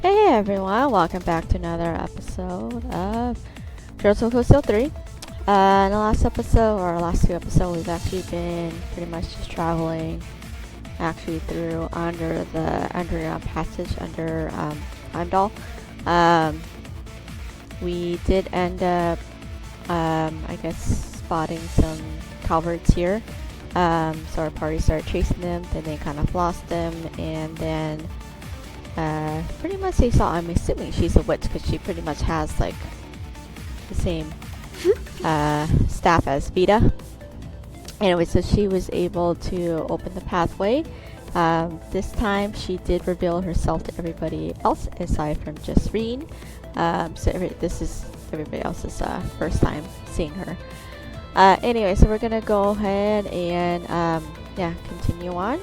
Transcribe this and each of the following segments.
Hey everyone, welcome back to another episode of Heroes of Hostel 3. In the last episode, or last two episodes, we've actually been pretty much just traveling actually through under the underground passage under Heimdall. We did end up, I guess, spotting some Calverts here. So our party started chasing them, then they kind of lost them, and then pretty much they saw, I'm assuming she's a witch because she pretty much has like the same staff as Vita. Anyway, so she was able to open the pathway. This time she did reveal herself to everybody else aside from just Reen. So this is everybody else's first time seeing her. Anyway, so we're gonna go ahead and continue on.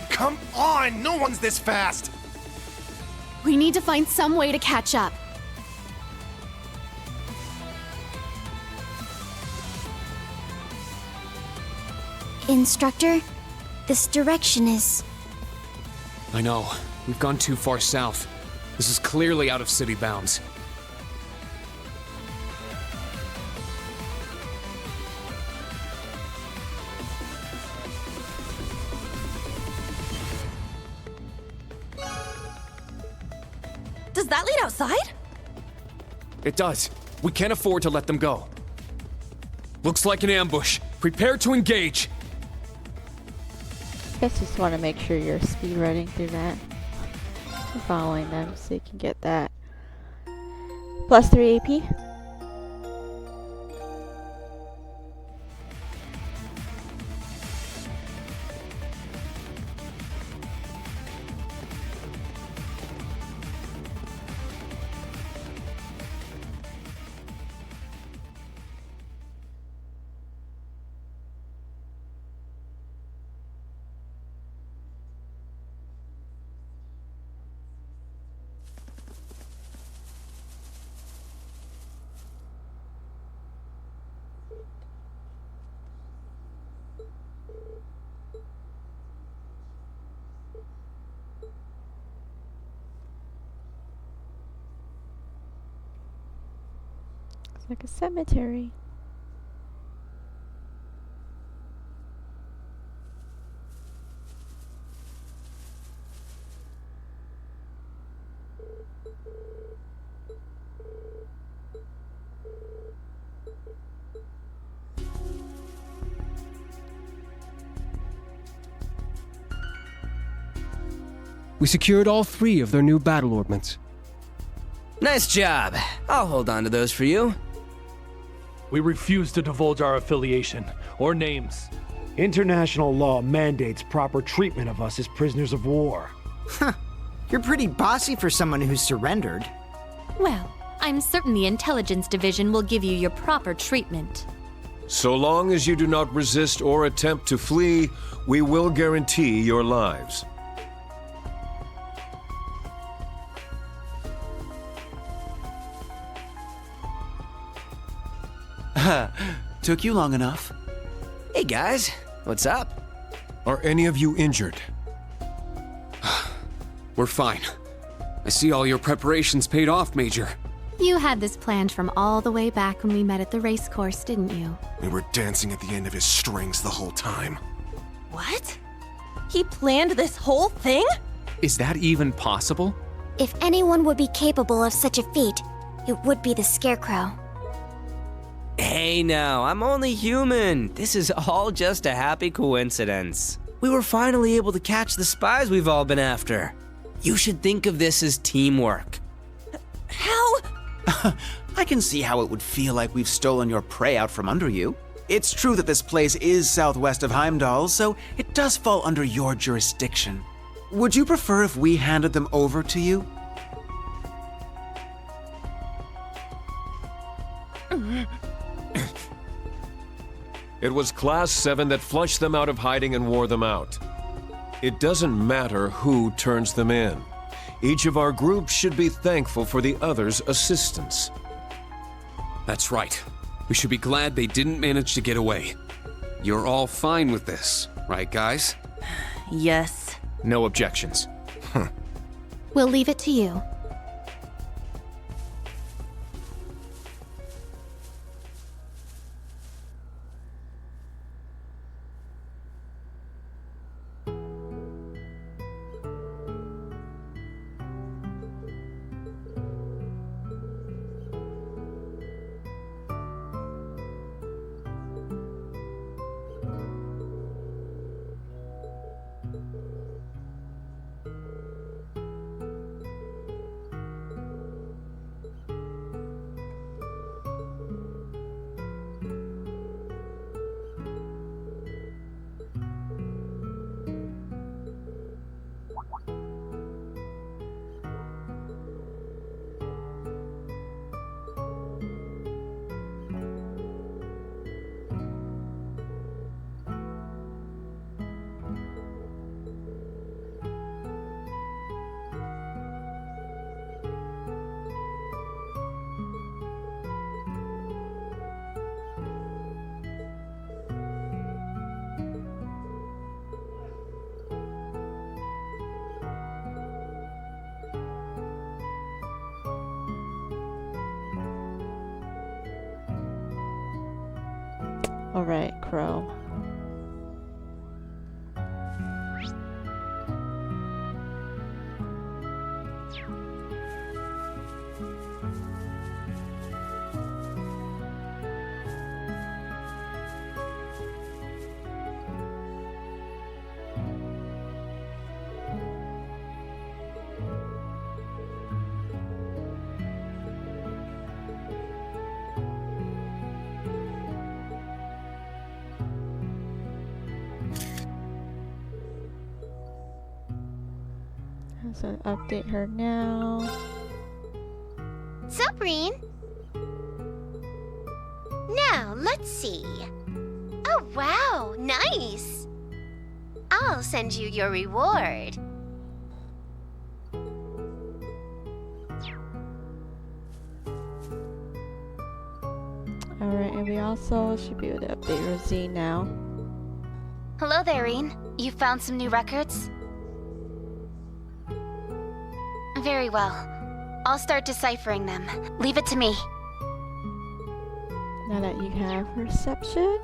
Come on! No one's this fast! We need to find some way to catch up. Instructor, this direction is... I know. We've gone too far south. This is clearly out of city bounds. Does that lead outside? It does. We can't afford to let them go. Looks like an ambush. Prepare to engage. I guess just want to make sure you're speed running through that. You're following them so you can get that plus 3 AP. It's like a cemetery. We secured all 3 of their new battle ordnance. Nice job. I'll hold on to those for you. We refuse to divulge our affiliation or names. International law mandates proper treatment of us as prisoners of war. You're pretty bossy for someone who's surrendered. Well, I'm certain the Intelligence Division will give you your proper treatment. So long as you do not resist or attempt to flee, we will guarantee your lives. Took you long enough. Hey guys, what's up? Are any of you injured? We're fine. I see all your preparations paid off, Major. You had this planned from all the way back when we met at the race course, didn't you? We were dancing at the end of his strings the whole time. What? He planned this whole thing? Is that even possible? If anyone would be capable of such a feat, it would be the Scarecrow. Hey now, I'm only human. This is all just a happy coincidence. We were finally able to catch the spies we've all been after. You should think of this as teamwork. How? I can see how it would feel like we've stolen your prey out from under you. It's true that this place is southwest of Heimdall, so it does fall under your jurisdiction. would you prefer if we handed them over to you? It was Class 7 that flushed them out of hiding and wore them out. It doesn't matter who turns them in. Each of our groups should be thankful for the other's assistance. That's right. We should be glad they didn't manage to get away. You're all fine with this, right, guys? Yes. No objections. We'll leave it to you. Alright, Crow. So update her now. Sabrine? Now, let's see. Oh, wow, nice. I'll send you your reward. Alright, and we also should be able to update Rosine now. Hello there, Reen. You found some new records? Very well. I'll start deciphering them. Leave it to me. Now that you have reception.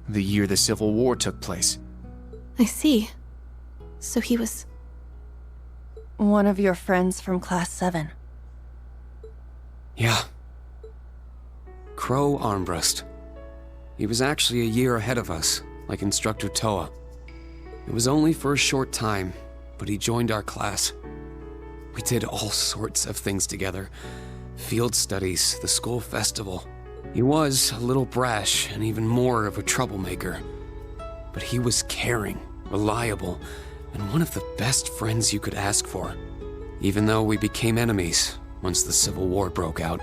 The year the Civil War took place. I see. So he was one of your friends from Class 7. Yeah. Crow Armbrust. He was actually a year ahead of us, like Instructor Toa. It was only for a short time, but he joined our class. We did all sorts of things together. Field studies, the school festival. He was a little brash and even more of a troublemaker. But he was caring, reliable, and one of the best friends you could ask for. Even though we became enemies once the Civil War broke out.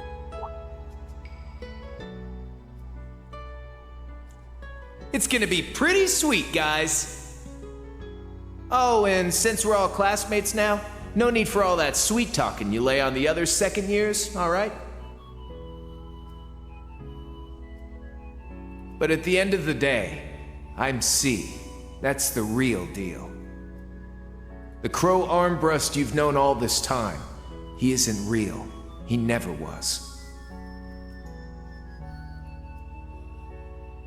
It's gonna be pretty sweet, guys. Oh, and since we're all classmates now, no need for all that sweet talking you lay on the other second years, alright? But at the end of the day, I'm C. That's the real deal. The Crow Armbrust you've known all this time, he isn't real. He never was.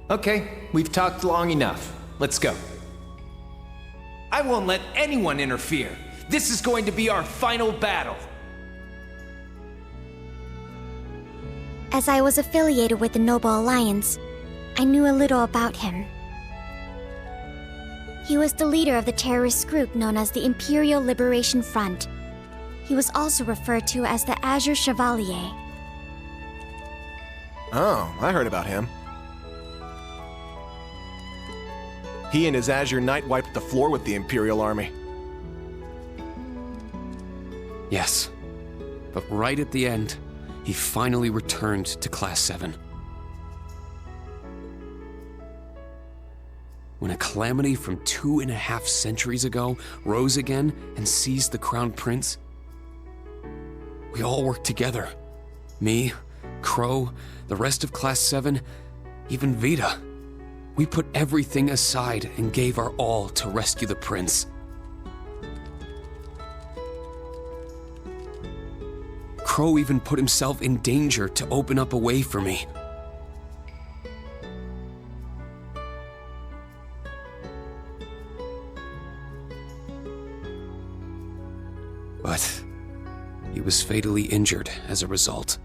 Okay, we've talked long enough. Let's go. I won't let anyone interfere. This is going to be our final battle. As I was affiliated with the Noble Alliance, I knew a little about him. He was the leader of the terrorist group known as the Imperial Liberation Front. He was also referred to as the Azure Chevalier. Oh, I heard about him. He and his Azure Knight wiped the floor with the Imperial Army. Yes. But right at the end, he finally returned to Class 7. When a calamity from 2.5 centuries ago rose again and seized the Crown Prince, we all worked together. Me, Crow, the rest of Class 7, even Vita. We put everything aside and gave our all to rescue the prince. Crow even put himself in danger to open up a way for me. But he was fatally injured as a result.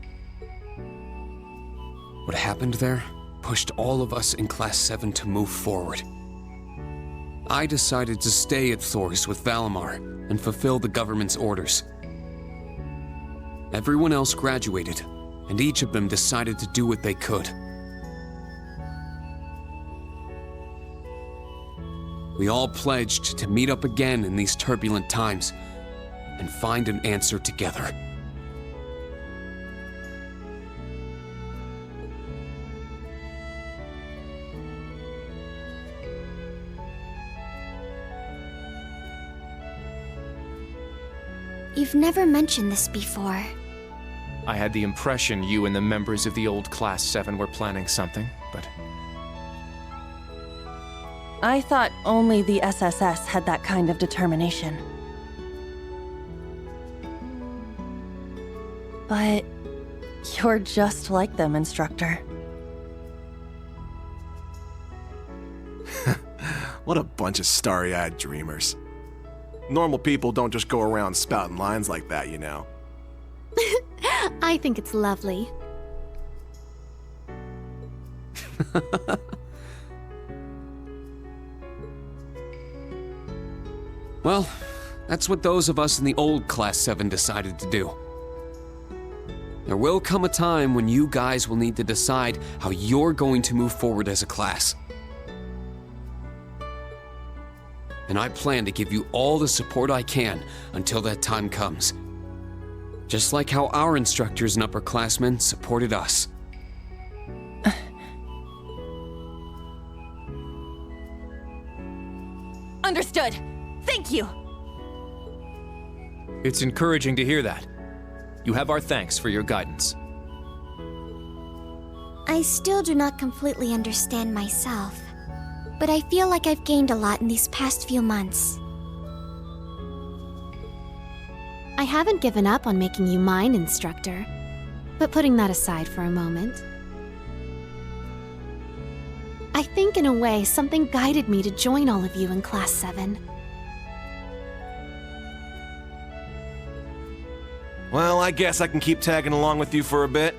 What happened there pushed all of us in Class 7 to move forward. I decided to stay at Thors with Valimar and fulfill the government's orders. Everyone else graduated, and each of them decided to do what they could. We all pledged to meet up again in these turbulent times and find an answer together. You've never mentioned this before. I had the impression you and the members of the old Class 7 were planning something, but... I thought only the SSS had that kind of determination. But you're just like them, Instructor. What a bunch of starry-eyed dreamers. Normal people don't just go around spouting lines like that, you know. I think it's lovely. Well, that's what those of us in the old Class 7 decided to do. There will come a time when you guys will need to decide how you're going to move forward as a class. And I plan to give you all the support I can until that time comes. Just like how our instructors and upperclassmen supported us. Understood. Thank you. It's encouraging to hear that. You have our thanks for your guidance. I still do not completely understand myself, but I feel like I've gained a lot in these past few months. I haven't given up on making you mine, Instructor. But putting that aside for a moment, I think in a way something guided me to join all of you in Class 7. Well, I guess I can keep tagging along with you for a bit.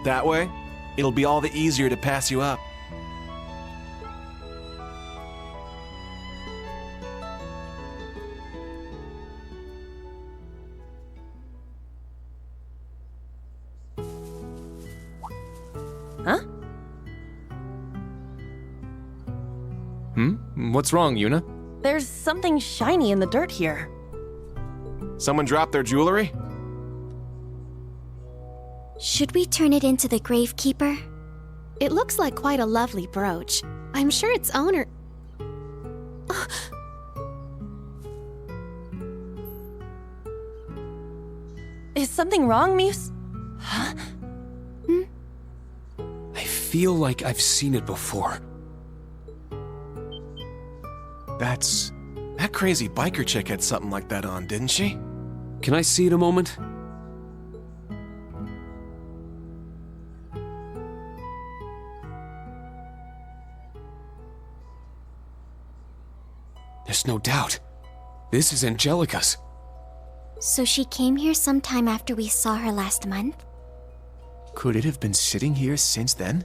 That way, it'll be all the easier to pass you up. Huh? What's wrong, Yuna? There's something shiny in the dirt here. Someone dropped their jewelry? Should we turn it into the Gravekeeper? It looks like quite a lovely brooch. I'm sure its owner... Is something wrong, Muse? Huh? I feel like I've seen it before. That crazy biker chick had something like that on, didn't she? Can I see it a moment? There's no doubt. This is Angelica's. So she came here sometime after we saw her last month? Could it have been sitting here since then?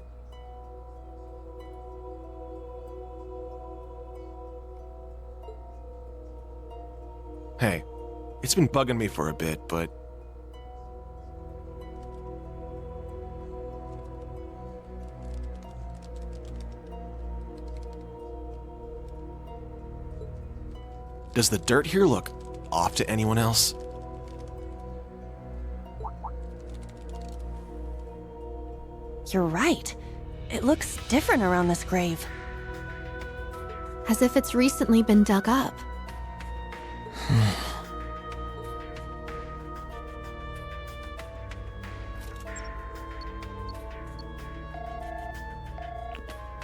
Hey, it's been bugging me for a bit, but... Does the dirt here look off to anyone else? You're right. It looks different around this grave. As if it's recently been dug up.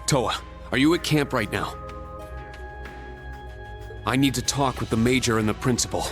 Toa, are you at camp right now? I need to talk with the Major and the Principal.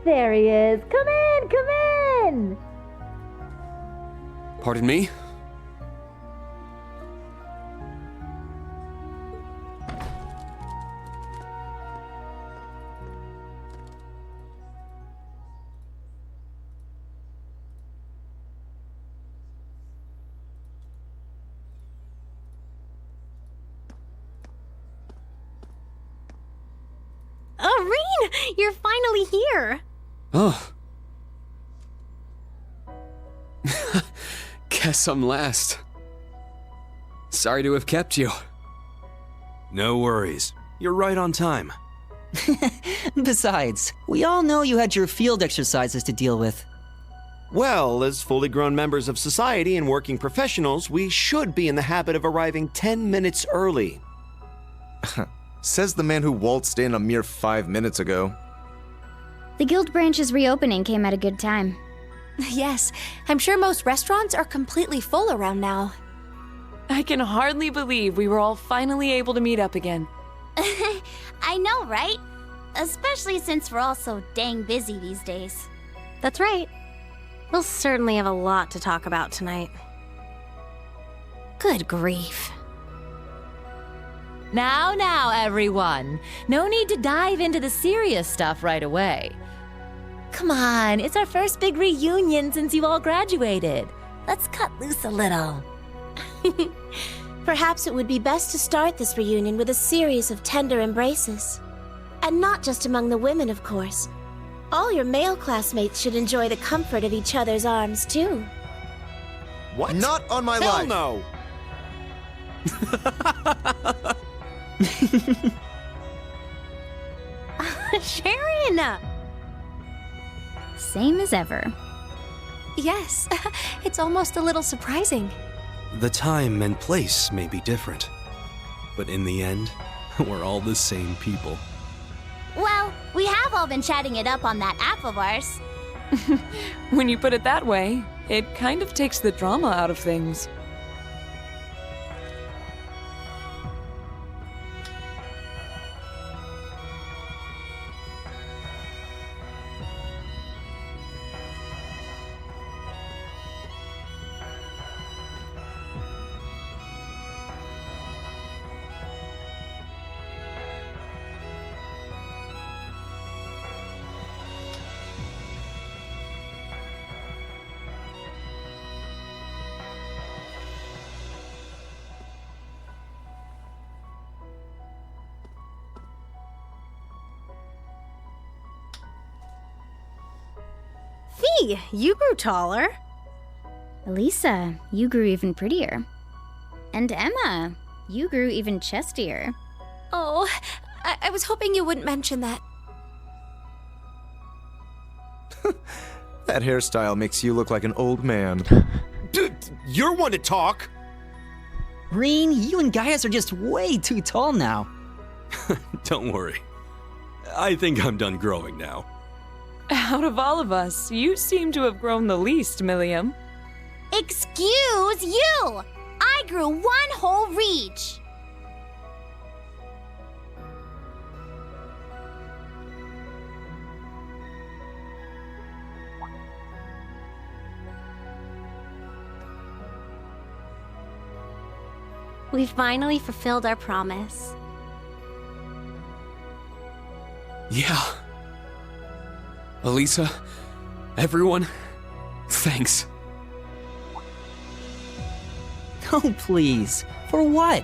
There he is. Come in, come in! Pardon me? Oh, Rean! You're finally here! Oh. Guess I'm last. Sorry to have kept you. No worries. You're right on time. Besides, we all know you had your field exercises to deal with. Well, as fully grown members of society and working professionals, we should be in the habit of arriving 10 minutes early. Says the man who waltzed in a mere 5 minutes ago. The guild branch's reopening came at a good time. Yes, I'm sure most restaurants are completely full around now. I can hardly believe we were all finally able to meet up again. I know, right? Especially since we're all so dang busy these days. That's right. We'll certainly have a lot to talk about tonight. Good grief. Now, everyone. No need to dive into the serious stuff right away. Come on, it's our first big reunion since you all graduated. Let's cut loose a little. Perhaps it would be best to start this reunion with a series of tender embraces. And not just among the women, of course. All your male classmates should enjoy the comfort of each other's arms, too. What? Not on my Hell life! no! Sharon! Same as ever. Yes, it's almost a little surprising. The time and place may be different, but in the end, we're all the same people. Well, we have all been chatting it up on that app of ours. When you put it that way, it kind of takes the drama out of things. Fee, you grew taller. Elisa, you grew even prettier. And Emma, you grew even chestier. Oh, I was hoping you wouldn't mention that. That hairstyle makes you look like an old man. Dude, you're one to talk! Rean, you and Gaius are just way too tall now. Don't worry. I think I'm done growing now. Out of all of us, you seem to have grown the least, Milliam. Excuse you! I grew one whole reach! We finally fulfilled our promise. Yeah. Elisa, everyone, thanks. Oh, please. For what?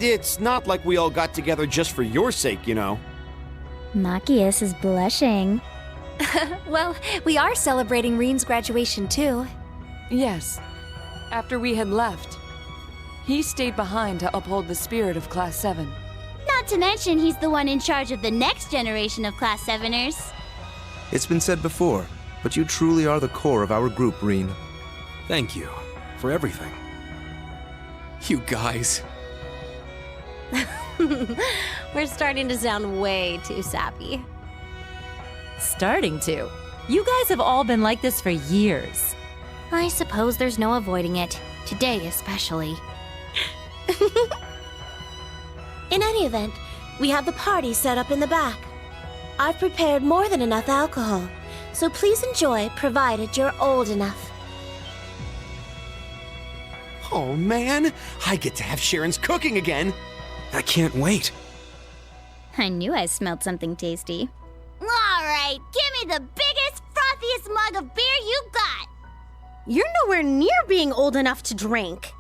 It's not like we all got together just for your sake, you know. Machias is blushing. Well, we are celebrating Rean's graduation, too. Yes. After we had left, he stayed behind to uphold the spirit of Class 7. Not to mention he's the one in charge of the next generation of Class 7ers. It's been said before, but you truly are the core of our group, Rean. Thank you for everything. You guys. We're starting to sound way too sappy. Starting to. You guys have all been like this for years. I suppose there's no avoiding it. Today especially. In any event, we have the party set up in the back. I've prepared more than enough alcohol, So please enjoy, provided you're old enough. Oh man, I get to have Sharon's cooking again. I can't wait. I knew I smelled something tasty. Alright, give me the biggest, frothiest mug of beer you got! You're nowhere near being old enough to drink.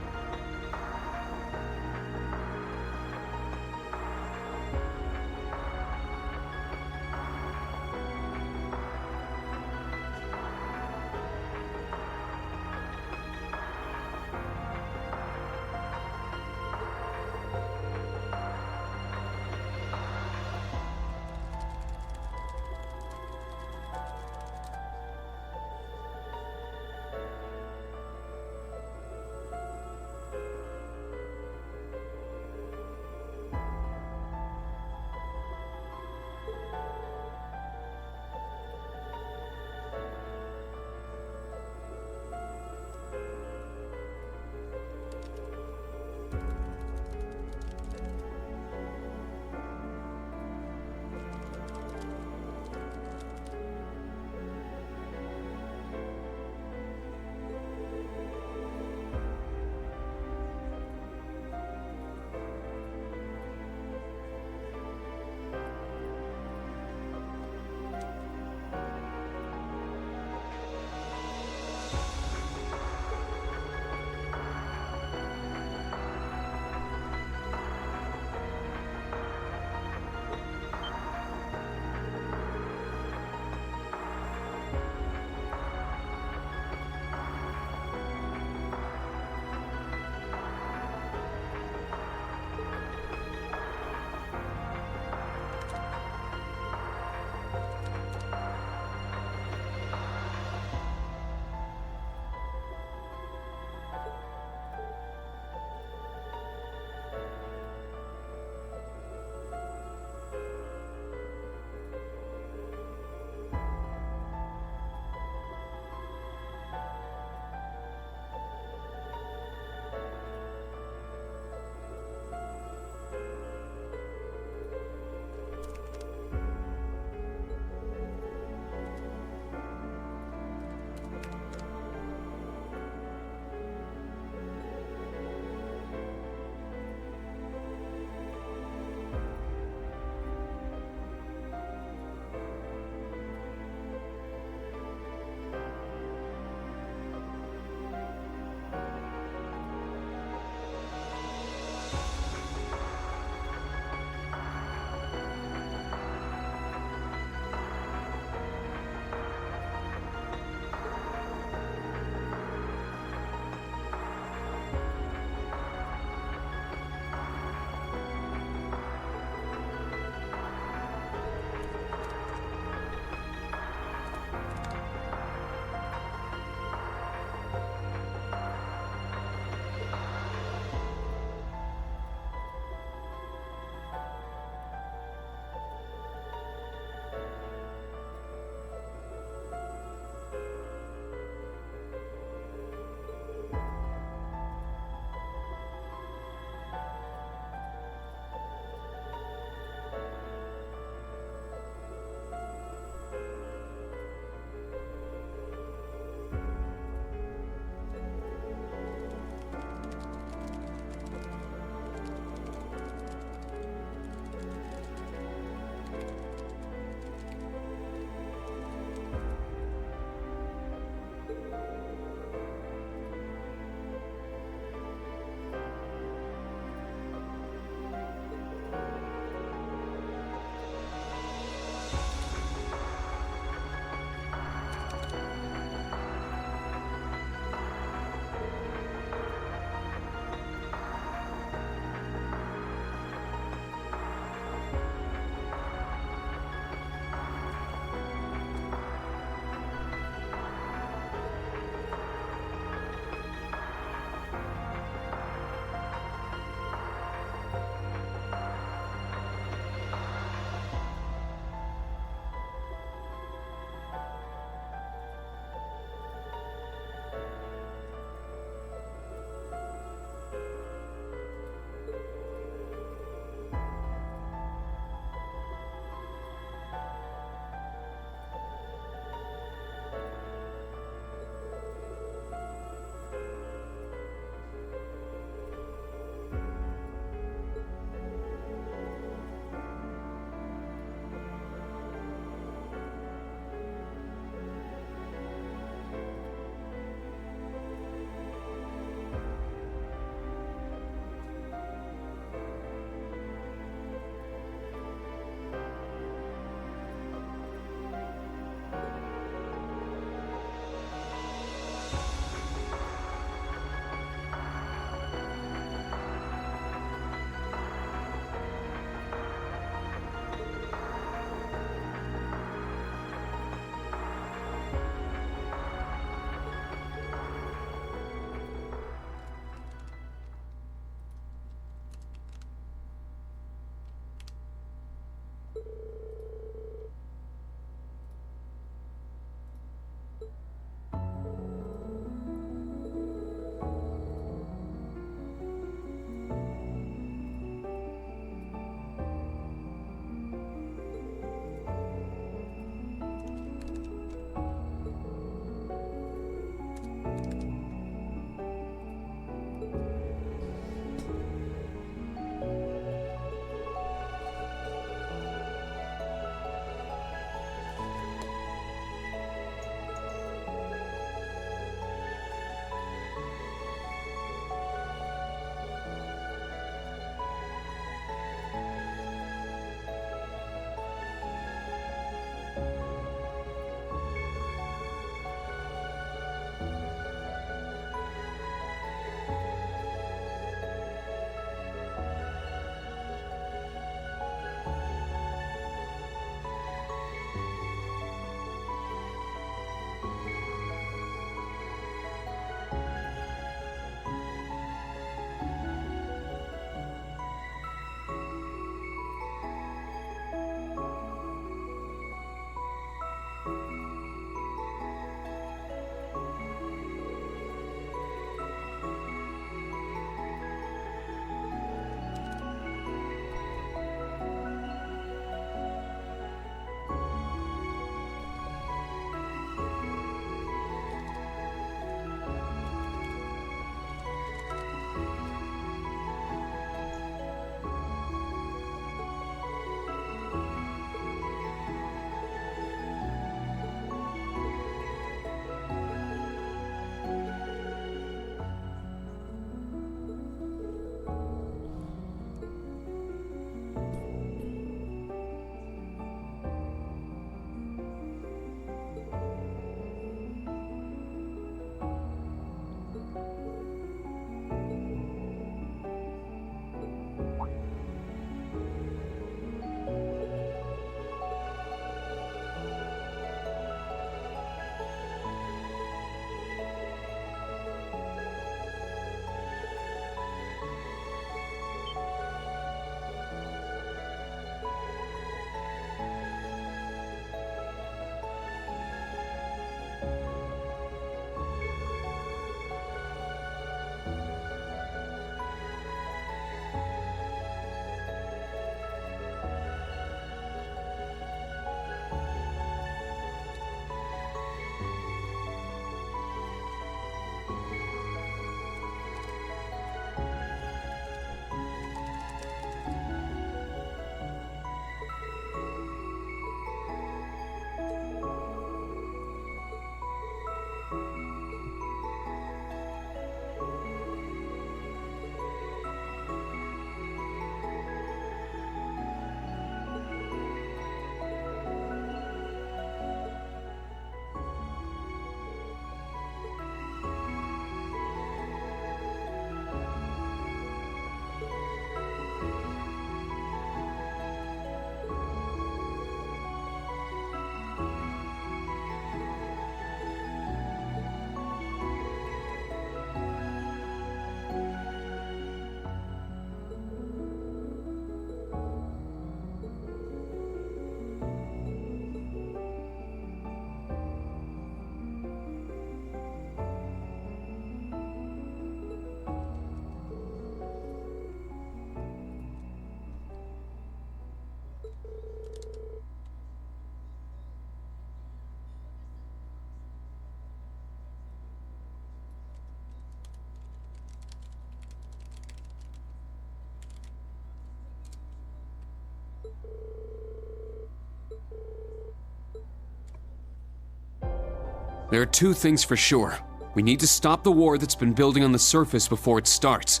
There are two things for sure. We need to stop the war that's been building on the surface before it starts.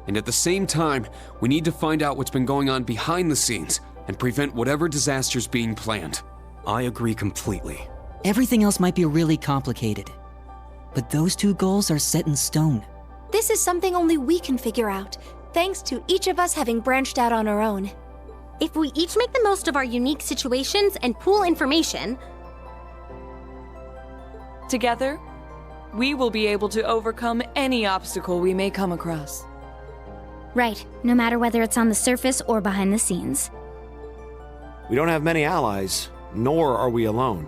And at the same time, we need to find out what's been going on behind the scenes and prevent whatever disaster's being planned. I agree completely. Everything else might be really complicated, but those two goals are set in stone. This is something only we can figure out, thanks to each of us having branched out on our own. If we each make the most of our unique situations and pool information, together, we will be able to overcome any obstacle we may come across. Right, no matter whether it's on the surface or behind the scenes. We don't have many allies, nor are we alone.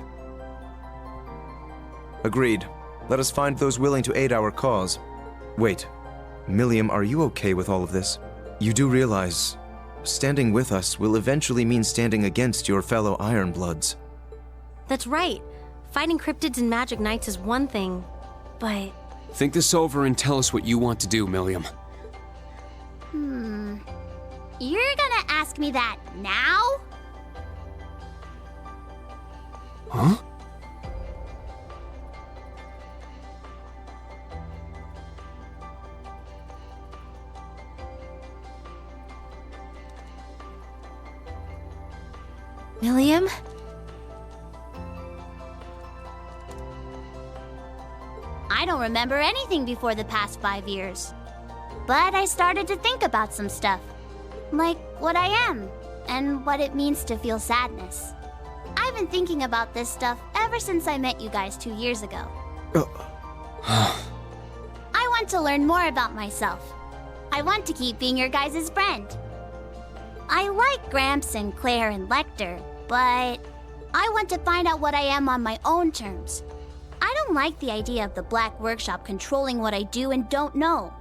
Agreed. Let us find those willing to aid our cause. Wait, Milliam, are you okay with all of this? You do realize standing with us will eventually mean standing against your fellow Ironbloods. that's right. Fighting cryptids and magic knights is one thing, but... Think this over and tell us what you want to do, Milliam. You're gonna ask me that now? Huh? Milliam? I don't remember anything before the past 5 years. But I started to think about some stuff. Like what I am, and what it means to feel sadness. I've been thinking about this stuff ever since I met you guys 2 years ago. I want to learn more about myself. I want to keep being your guys' friend. I like Gramps and Claire and Lecter, but I want to find out what I am on my own terms. I don't like the idea of the Black Workshop controlling what I do and don't know.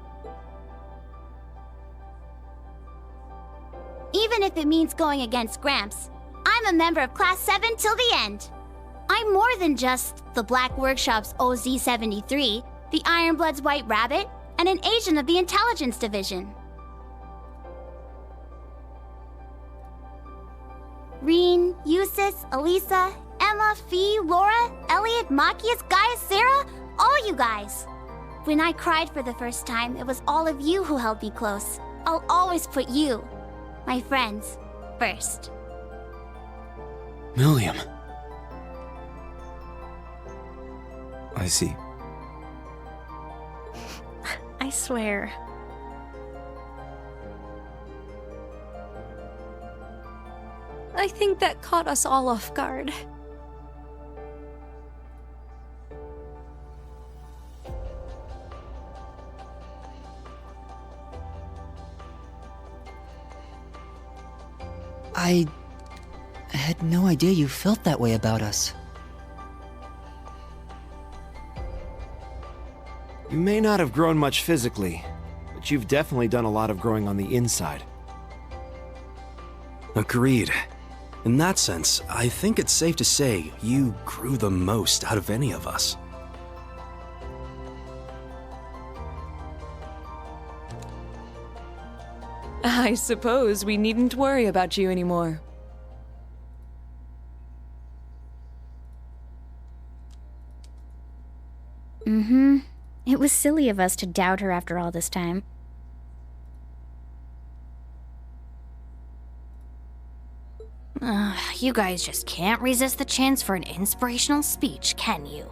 Even if it means going against Gramps, I'm a member of Class 7 till the end. I'm more than just the Black Workshop's OZ-73, the Ironblood's White Rabbit, and an agent of the Intelligence Division. Reen, Eustace, Elisa, Emma, Fee, Laura, Elliot, Machias, Gaius, Sarah, all you guys. When I cried for the first time, it was all of you who held me close. I'll always put you, my friends, first. Milliam. I see. I swear. I think that caught us all off guard. I had no idea you felt that way about us. You may not have grown much physically, but you've definitely done a lot of growing on the inside. Agreed. In that sense, I think it's safe to say you grew the most out of any of us. I suppose we needn't worry about you anymore. It was silly of us to doubt her after all this time. You guys just can't resist the chance for an inspirational speech, can you?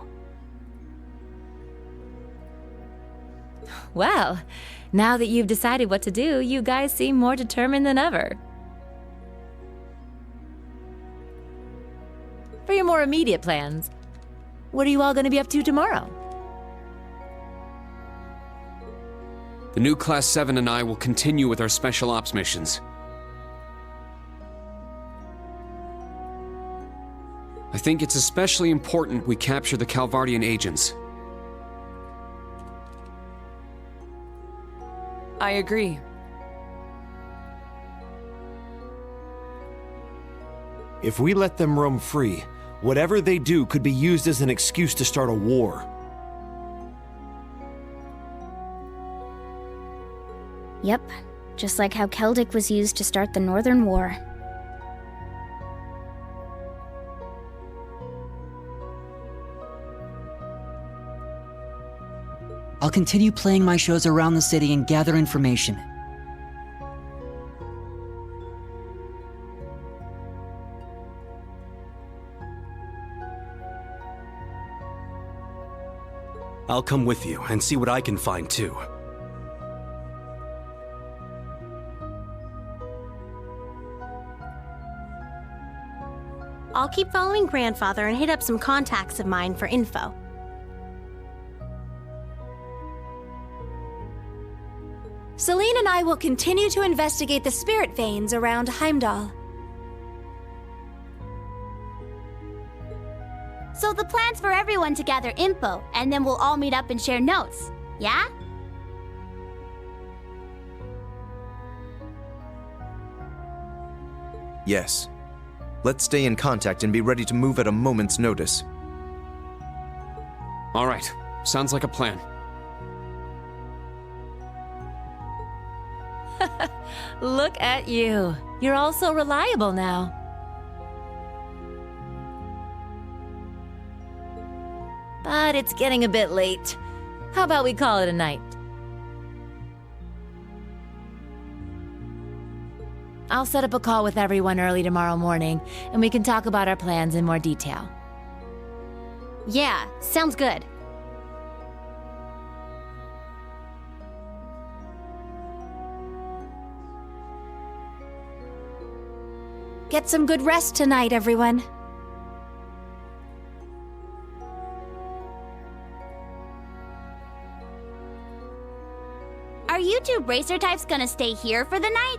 Well, now that you've decided what to do, you guys seem more determined than ever. For your more immediate plans, what are you all going to be up to tomorrow? The new Class 7 and I will continue with our special ops missions. I think it's especially important we capture the Calvardian agents. I agree. If we let them roam free, whatever they do could be used as an excuse to start a war. Yep, just like how Celdic was used to start the Northern War. I'll continue playing my shows around the city and gather information. I'll come with you and see what I can find too. I'll keep following Grandfather and hit up some contacts of mine for info. Celine and I will continue to investigate the spirit veins around Heimdall. So the plan's for everyone to gather info, and then we'll all meet up and share notes, yeah? Yes. Let's stay in contact and be ready to move at a moment's notice. All right, sounds like a plan. Look at you. You're all so reliable now. But it's getting a bit late. How about we call it a night? I'll set up a call with everyone early tomorrow morning, and we can talk about our plans in more detail. Yeah, sounds good. Get some good rest tonight, everyone. Are you two bracer types gonna stay here for the night?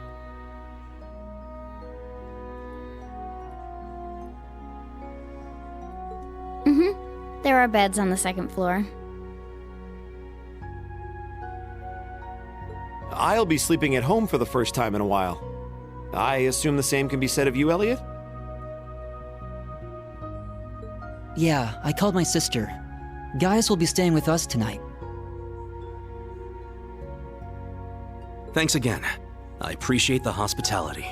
Mm-hmm. There are beds on the second floor. I'll be sleeping at home for the first time in a while. I assume the same can be said of you, Elliot? Yeah, I called my sister. Gaius will be staying with us tonight. Thanks again. I appreciate the hospitality.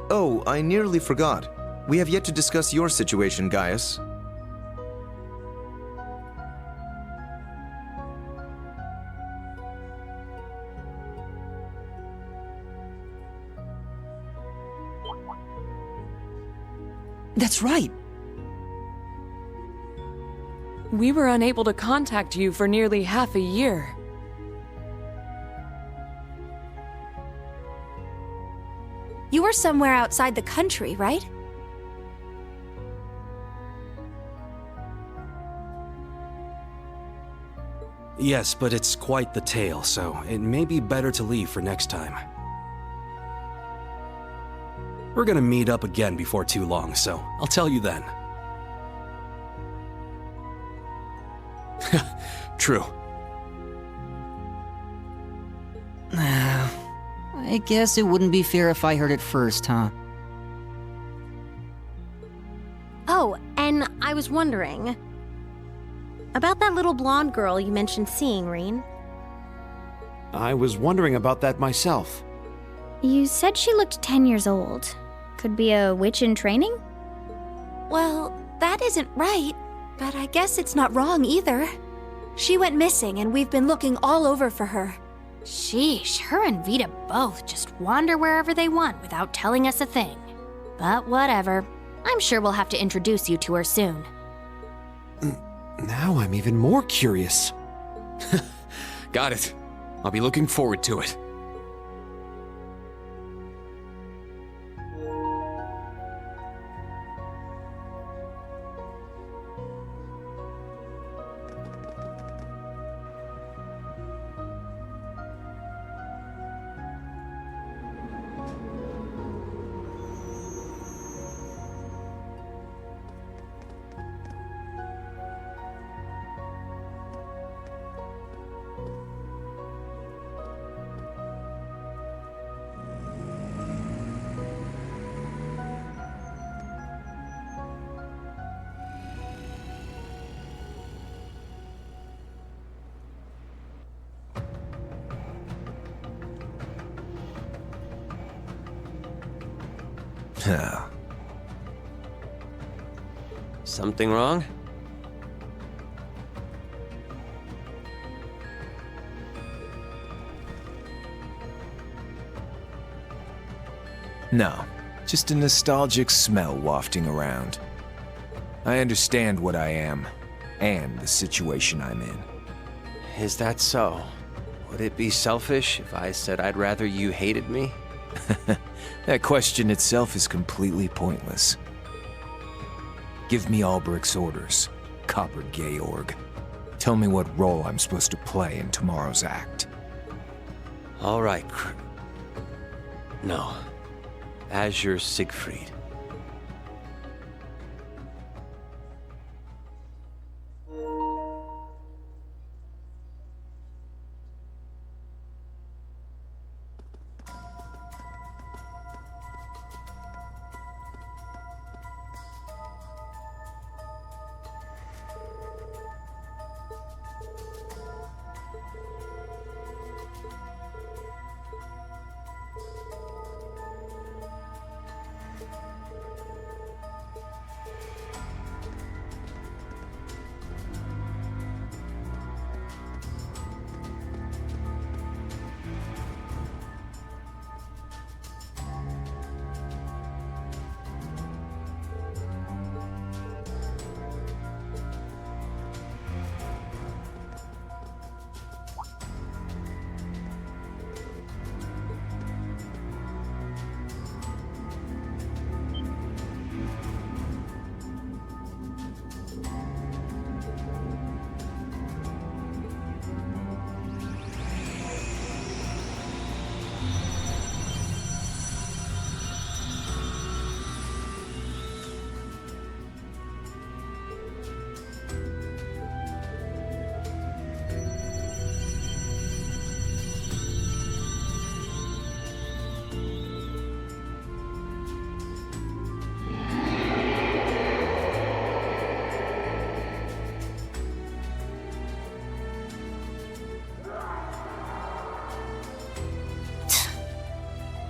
Oh, I nearly forgot. We have yet to discuss your situation, Gaius. That's right. We were unable to contact you for nearly half a year. You were somewhere outside the country, right? Yes, but it's quite the tale, so it may be better to leave for next time. We're gonna meet up again before too long, so I'll tell you then. True. I guess it wouldn't be fair if I heard it first, huh? Oh, and I was wondering about that little blonde girl you mentioned seeing, Rean. I was wondering about that myself. You said she looked 10 years old. Could be a witch in training? Well, that isn't right, but I guess it's not wrong either. She went missing, and we've been looking all over for her. Sheesh, her and Vita both just wander wherever they want without telling us a thing. But whatever. I'm sure we'll have to introduce you to her soon. Now I'm even more curious. Got it. I'll be looking forward to it. Something wrong? No, just a nostalgic smell wafting around. I understand what I am, and the situation I'm in. Is that so? Would it be selfish if I said I'd rather you hated me? That question itself is completely pointless. Give me Albrecht's orders, Copper Georg. Tell me what role I'm supposed to play in tomorrow's act. All right, No. Azure Siegfried.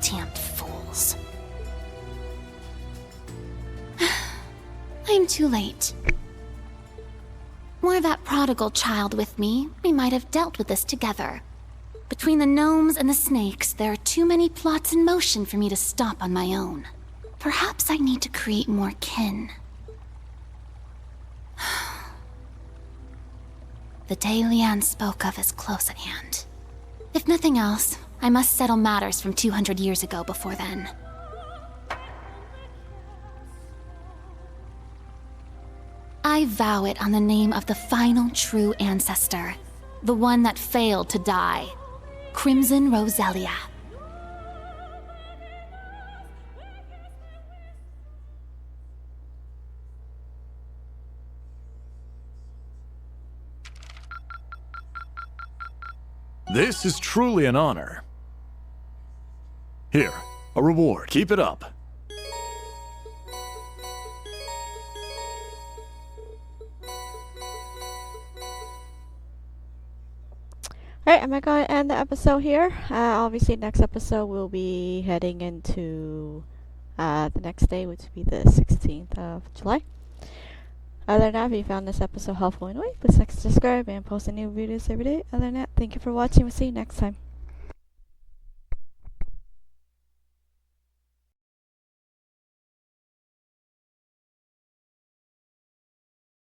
Damned fools. I am too late. Were that prodigal child with me, we might have dealt with this together. Between the gnomes and the snakes, there are too many plots in motion for me to stop on my own. Perhaps I need to create more kin. The day Leanne spoke of is close at hand. If nothing else, I must settle matters from 200 years ago before then. I vow it on the name of the final true ancestor, the one that failed to die, Crimson Roselia. This is truly an honor. Here, a reward. Keep it up. Alright, I'm going to end the episode here. Obviously, next episode we'll be heading into the next day, which will be the 16th of July. Other than that, if you found this episode helpful in any way, please like, subscribe, and post new videos every day. Other than that, thank you for watching. We'll see you next time.